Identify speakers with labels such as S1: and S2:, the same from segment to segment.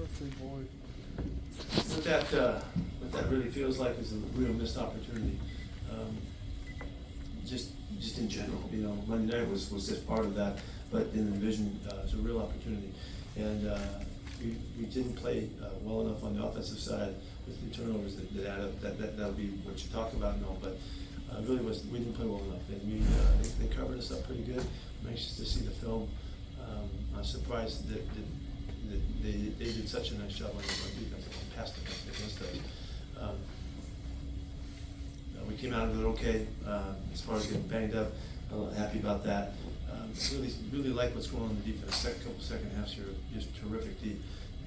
S1: What that really feels like is a real missed opportunity. Just in general, Monday night was just part of that, but in the division, it's a real opportunity. And we didn't play well enough on the offensive side with the turnovers that add up. That'll be what you talk about and all, but we didn't play well enough. And they covered us up pretty good. I'm anxious to see the film. I'm surprised that they did such a nice job on defense, on pass defense against us. We came out of it okay as far as getting banged up. I'm happy about that. Really like what's going on in the defense. Couple second halves here, just terrific D,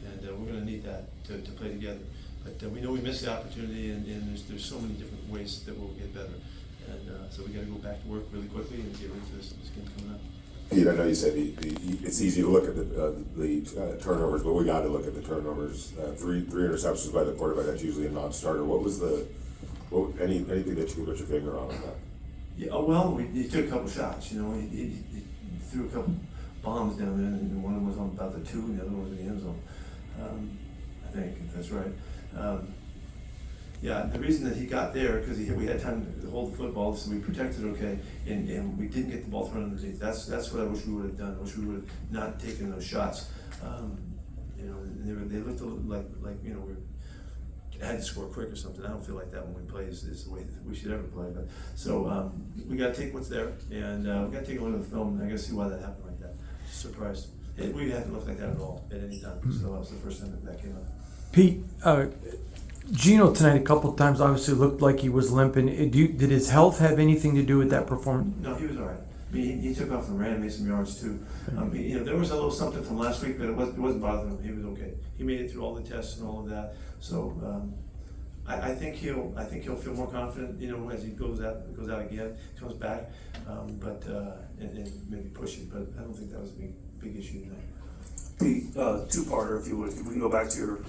S1: and we're going to need that to play together. But we know we missed the opportunity, and there's so many different ways that we'll get better. And so we got to go back to work really quickly and get ready for this game coming up.
S2: Pete, I know you said it's easy to look at the turnovers, but we got to look at the turnovers. Three interceptions by the quarterback. That's usually a non-starter. Anything that you could put your finger on that?
S1: Yeah, well, he took a couple shots. He threw a couple bombs down there, and one of them was on about the 2, and the other one was in the end zone. I think if that's right. Yeah, the reason that he got there because we had time to hold the football, so we protected okay, and we didn't get the ball thrown underneath. That's what I wish we would have done. I wish we would have not taken those shots. They looked a little like we had to score quick or something. I don't feel like that when we play is the way that we should ever play. But so we got to take what's there, and we got to take a look at the film. And I got to see why that happened like that. Surprised. We haven't looked like that at all at any time. So that was the first time that came up.
S3: Pete, Gino tonight a couple of times obviously looked like he was limping. Did his health have anything to do with that performance?
S1: No, he was all right. I mean, he took off and ran, made some yards too. There was a little something from last week, but it wasn't bothering him. He was okay. He made it through all the tests and all of that. So I think he'll feel more confident. As he goes out again, comes back, and maybe push it. But I don't think that was a big issue tonight.
S4: Pete, two-parter, if you would. If we can go back to your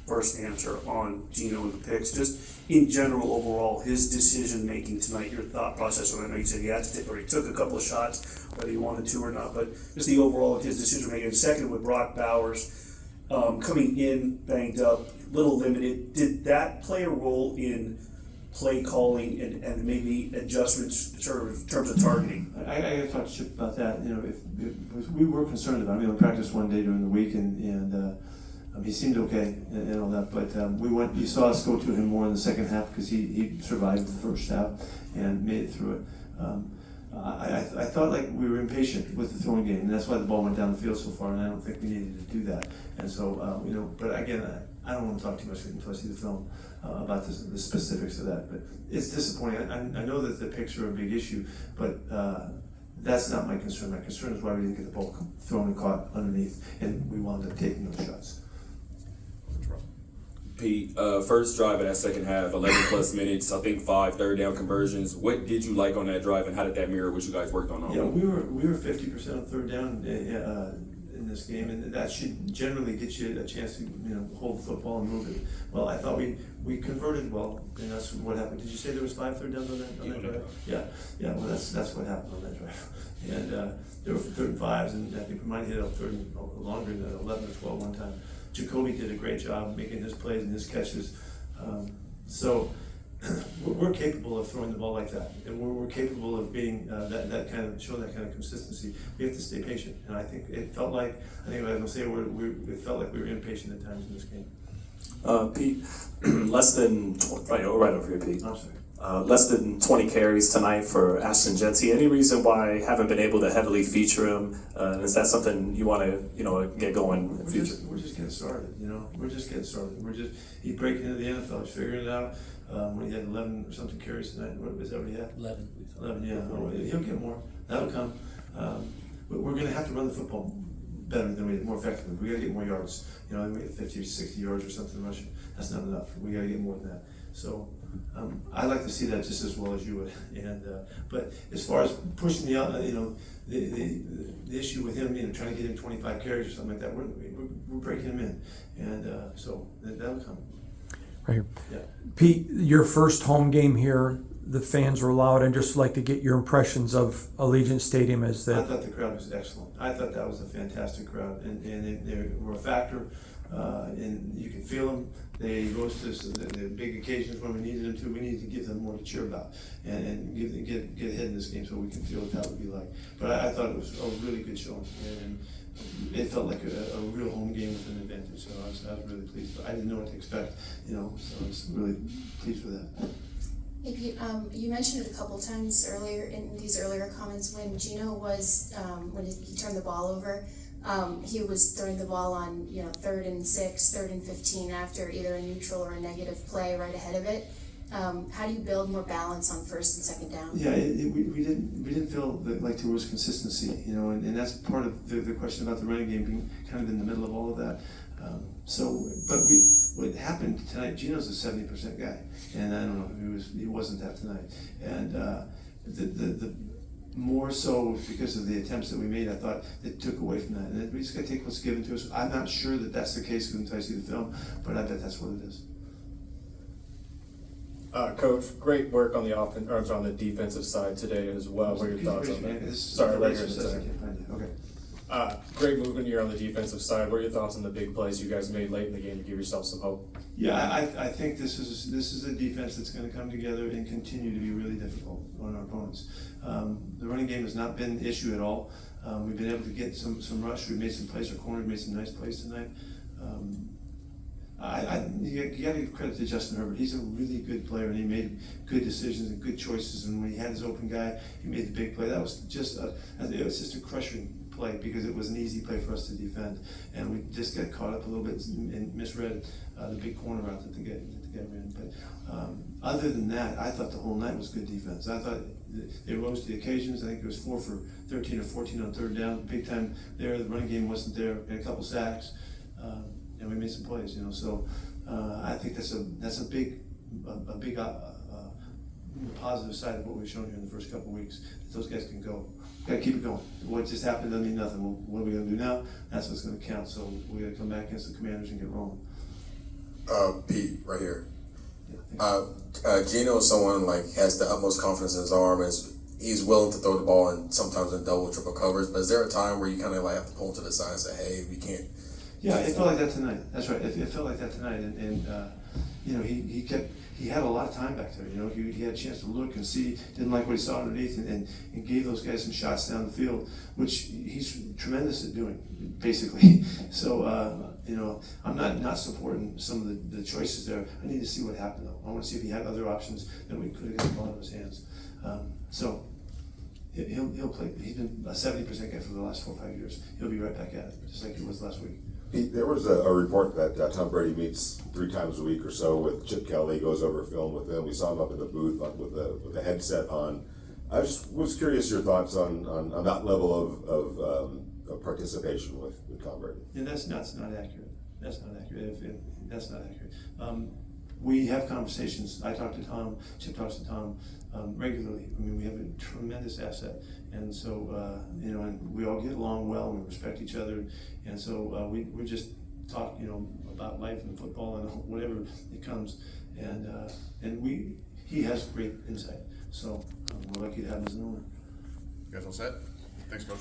S4: first answer on Gino and the picks, just in general, overall, his decision-making tonight, your thought process. I know you said he had to take, or he took a couple of shots, whether he wanted to or not, but just the overall of his decision-making. Second, with Brock Bowers coming in banged up, little limited, did that play a role in play calling and maybe adjustments in terms of targeting?
S1: I got to talk to Chip about that. If we were concerned about him. We practiced one day during the week, and he seemed okay and all that. But you saw us go to him more in the second half because he survived the first half and made it through it. I thought like we were impatient with the throwing game, and that's why the ball went down the field so far. And I don't think we needed to do that. And so but again, I don't want to talk too much until I see the film about the specifics of that. But it's disappointing. I know that the picks are a big issue, but that's not my concern. My concern is why we didn't get the ball thrown and caught underneath, and we wound up taking those shots.
S5: Pete, first drive of that second half, 11 plus minutes, I think 5 third down conversions. What did you like on that drive, and how did that mirror what you guys worked on?
S1: Yeah, we were 50% on third down in this game, and that should generally get you a chance to hold the football and move it. Well, I thought we converted well, and that's what happened. Did you say there was 5 third downs on that drive? Yeah. Well, that's what happened on that drive. And there were 3rd and 5s, and I think we might hit a third and longer than 11 or 12 one time. Jacoby did a great job making his plays and his catches. So we're capable of throwing the ball like that, and we're capable of being showing that kind of consistency. We have to stay patient, and I think it felt like it felt like we were impatient at times in this game.
S6: Pete, less than right over here, Pete.
S1: I'm sorry.
S6: Less than 20 carries tonight for Ashton Jeanty. Any reason why I haven't been able to heavily feature him? Is that something you want to get going in the future?
S1: We're just getting started. We're just getting started. He's breaking into the NFL. He's figuring it out. When he had 11 or something carries tonight, was that what he had?
S7: 11.
S1: 11, yeah. He'll get more. That'll come. But we're going to have to run the football better than we did, more effectively. We got to get more yards. We get 50 or 60 yards or something rushing. That's not enough. We got to get more than that. So I like to see that just as well as you would. And but as far as pushing the issue with him, trying to get him 25 carries or something like that, we're breaking him in, and so that'll come.
S3: Right here.
S1: Yeah.
S3: Pete, your first home game here, the fans were loud, and just like to get your impressions of Allegiant Stadium as
S1: I
S3: the.
S1: thought the crowd was excellent. I thought that was a fantastic crowd, and they were a factor, and you could feel them. They rose to the big occasions when we needed them to. We needed to give them more to cheer about, and get ahead in this game so we can feel what that would be like. But I thought it was a really good showing, and it felt like a real home game with an advantage. So I was really pleased. But I didn't know what to expect, so I was really pleased with that.
S7: Maybe, you mentioned it a couple times earlier in these earlier comments when Gino was, when he turned the ball over, he was throwing the ball on, 3rd and 6, 3rd and 15 after either a neutral or a negative play right ahead of it. How do you build more balance on 1st and 2nd down?
S1: Yeah, we didn't feel like there was consistency, and that's part of the question about the running game being kind of in the middle of all of that. But what happened tonight, Gino's a 70% guy, and I don't know, he wasn't that tonight. And the more so because of the attempts that we made, I thought it took away from that. And we just got to take what's given to us. I'm not sure that that's the case until I see the film, but I bet that's what it is.
S8: Coach, great work on the on the defensive side today as well. What are your thoughts on that? Sorry, right here in the center.
S1: Okay.
S8: Great movement here on the defensive side. What are your thoughts on the big plays you guys made late in the game to give yourself some hope?
S1: Yeah, I think this is a defense that's going to come together and continue to be really difficult on our opponents. The running game has not been an issue at all. We've been able to get some rush. We've made some plays. Our corner made some nice plays tonight. You got to give credit to Justin Herbert. He's a really good player, and he made good decisions and good choices. And when he had his open guy, he made the big play. That was just a crushing play because it was an easy play for us to defend, and we just got caught up a little bit and misread the big corner route that the guy ran. But other than that, I thought the whole night was good defense. I thought they rose to the occasions. I think it was 4 for 13 or 14 on 3rd down. Big time there. The running game wasn't there. We had a couple sacks. And we made some plays, So I think that's a big positive side of what we've shown here in the first couple of weeks. That those guys can go. Got to keep it going. What just happened doesn't mean nothing. Well, what are we going to do now? That's what's going to count. So we got to come back against the Commanders and get rolling.
S9: Pete, right here.
S1: Yeah,
S9: Gino is someone has the utmost confidence in his arm. He's willing to throw the ball and sometimes in double, triple covers. But is there a time where you kind of have to pull him to the side and say, "Hey, we can't"?
S1: Yeah, it felt like that tonight. That's right. It felt like that tonight, and he had a lot of time back there. He had a chance to look and see. Didn't like what he saw underneath, and gave those guys some shots down the field, which he's tremendous at doing, basically. So I'm not supporting some of the choices there. I need to see what happened though. I want to see if he had other options that we could have got the ball out of his hands. So he'll play. He's been a 70% guy for the last 4 or 5 years. He'll be right back at it, just like he was last week.
S2: Pete, there was a report that Tom Brady meets 3 times a week or so with Chip Kelly, goes over film with him. We saw him up in the booth with the headset on. I just was curious your thoughts on that level of participation with Tom Brady.
S1: And that's not accurate. That's not accurate. That's not accurate. We have conversations. I talk to Tom. Chip talks to Tom regularly. I mean, we have a tremendous asset, and so and we all get along well. And we respect each other, and so we just talk, about life and football and whatever it comes. And he has great insight. So we're lucky to have him as an owner.
S10: You guys all set? Thanks, Coach.